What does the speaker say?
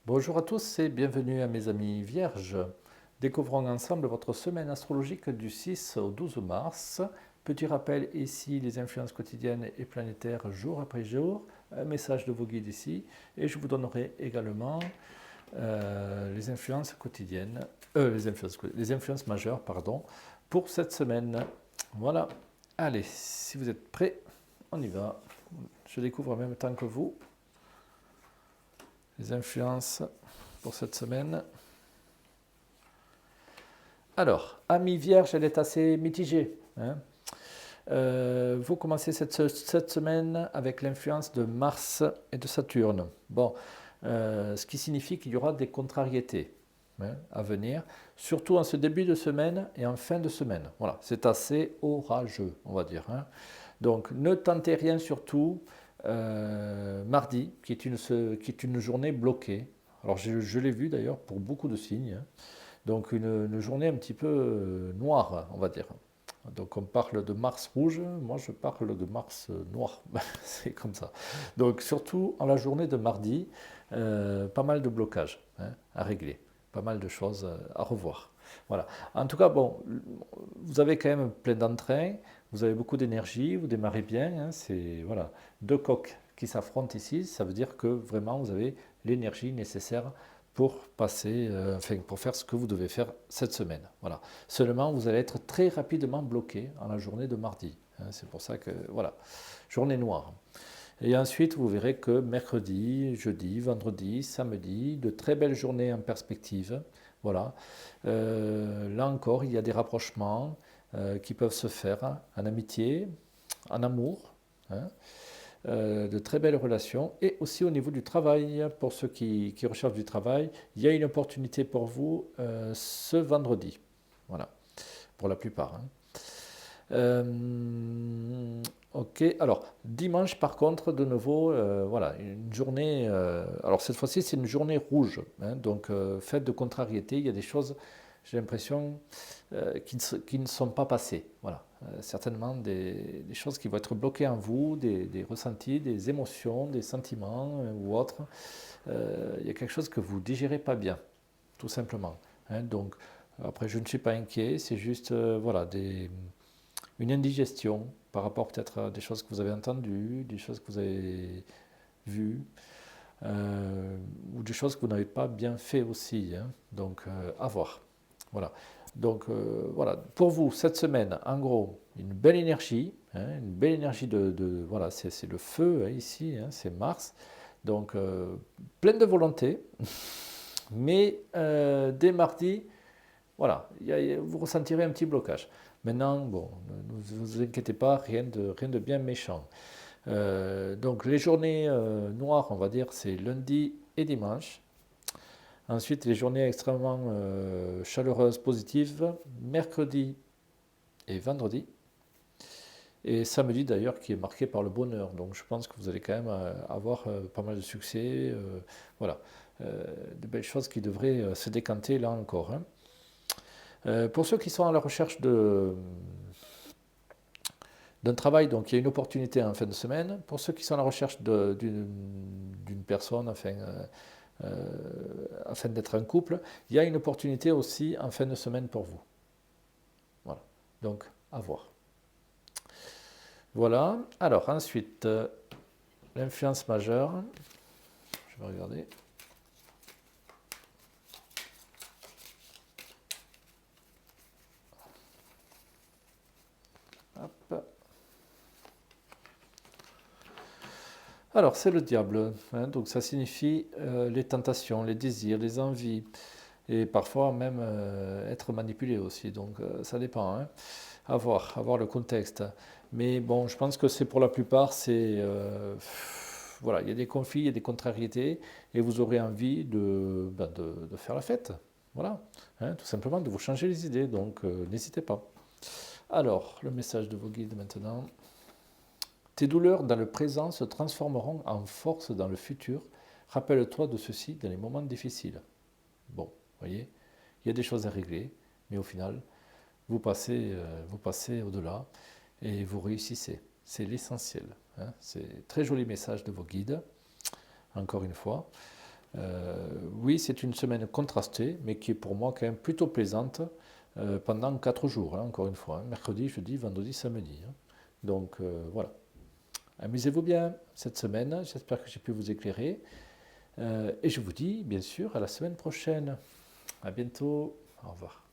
Bonjour à tous et bienvenue à mes amis vierges. Découvrons ensemble votre semaine astrologique du 6 au 12 mars. Petit rappel ici, les influences quotidiennes et planétaires jour après jour. Un message de vos guides ici. Et je vous donnerai également les influences quotidiennes, les influences majeures, pardon, pour cette semaine. Voilà. Allez, si vous êtes prêts, on y va. Je découvre en même temps que vous les influences pour cette semaine. Alors, Ami Vierge, elle est assez mitigée. Vous commencez cette semaine avec l'influence de Mars et de Saturne. Bon, ce qui signifie qu'il y aura des contrariétés à venir, surtout en ce début de semaine et en fin de semaine. Voilà, c'est assez orageux, on va dire. Donc, ne tentez rien surtout mardi, qui est une journée bloquée. Alors, je l'ai vu d'ailleurs pour beaucoup de signes. Donc une journée un petit peu noire, on va dire. Donc on parle de Mars rouge, moi je parle de Mars noir, c'est comme ça. Donc surtout en la journée de mardi, pas mal de blocages à régler, pas mal de choses à revoir. Voilà. En tout cas, bon, vous avez quand même plein d'entrain, vous avez beaucoup d'énergie, vous démarrez bien. C'est voilà, deux coqs qui s'affrontent ici, ça veut dire que vraiment vous avez l'énergie nécessaire pour passer, pour faire ce que vous devez faire cette semaine. Voilà. Seulement, vous allez être très rapidement bloqué en la journée de mardi. C'est pour ça que, voilà, journée noire. Et ensuite, vous verrez que mercredi, jeudi, vendredi, samedi, de très belles journées en perspective. Voilà. Là encore, il y a des rapprochements qui peuvent se faire en amitié, en amour. De très belles relations et aussi au niveau du travail. Pour ceux qui recherchent du travail, il y a une opportunité pour vous ce vendredi. Voilà, pour la plupart. Ok, alors dimanche par contre, de nouveau, voilà, une journée. Alors cette fois-ci, c'est une journée rouge, donc faite de contrariété. Il y a des choses, j'ai l'impression, qui ne sont pas passées. Voilà, certainement des choses qui vont être bloquées en vous, des ressentis, des émotions, des sentiments ou autres. Il y a quelque chose que vous digérez pas bien, tout simplement. Donc après, je ne suis pas inquiet, c'est juste voilà une indigestion par rapport peut-être à des choses que vous avez entendues, des choses que vous avez vues, ou des choses que vous n'avez pas bien fait aussi. Donc, à voir. Voilà. Donc, voilà. Pour vous, cette semaine, en gros, une belle énergie voilà, c'est le feu ici, c'est Mars. Donc, pleine de volonté. Mais dès mardi, voilà, vous ressentirez un petit blocage. Maintenant, bon, ne vous inquiétez pas, rien de bien méchant. Donc les journées noires, on va dire, c'est lundi et dimanche. Ensuite, les journées extrêmement chaleureuses, positives, mercredi et vendredi. Et samedi d'ailleurs, qui est marqué par le bonheur. Donc je pense que vous allez quand même avoir pas mal de succès. Voilà, de belles choses qui devraient se décanter là encore. Pour ceux qui sont à la recherche d'un travail, donc il y a une opportunité en fin de semaine. Pour ceux qui sont à la recherche d'une personne, afin d'être un couple, il y a une opportunité aussi en fin de semaine pour vous. Voilà, donc à voir. Voilà, alors ensuite, l'influence majeure, je vais regarder. Hop. Alors, c'est le diable, donc ça signifie les tentations, les désirs, les envies, et parfois même être manipulé aussi, donc ça dépend, à voir le contexte. Mais bon, je pense que c'est pour la plupart, voilà, il y a des conflits, il y a des contrariétés, et vous aurez envie de faire la fête, voilà, tout simplement de vous changer les idées, donc n'hésitez pas. Alors, le message de vos guides maintenant. Tes douleurs dans le présent se transformeront en force dans le futur. Rappelle-toi de ceci dans les moments difficiles. Bon, vous voyez, il y a des choses à régler, mais au final, vous passez au-delà et vous réussissez. C'est l'essentiel. C'est un très joli message de vos guides, encore une fois. Oui, c'est une semaine contrastée, mais qui est pour moi quand même plutôt plaisante pendant 4 jours, hein, encore une fois, hein, mercredi, jeudi, vendredi, samedi, hein. Donc voilà. Amusez-vous bien cette semaine, j'espère que j'ai pu vous éclairer. Et je vous dis bien sûr à la semaine prochaine. À bientôt. Au revoir.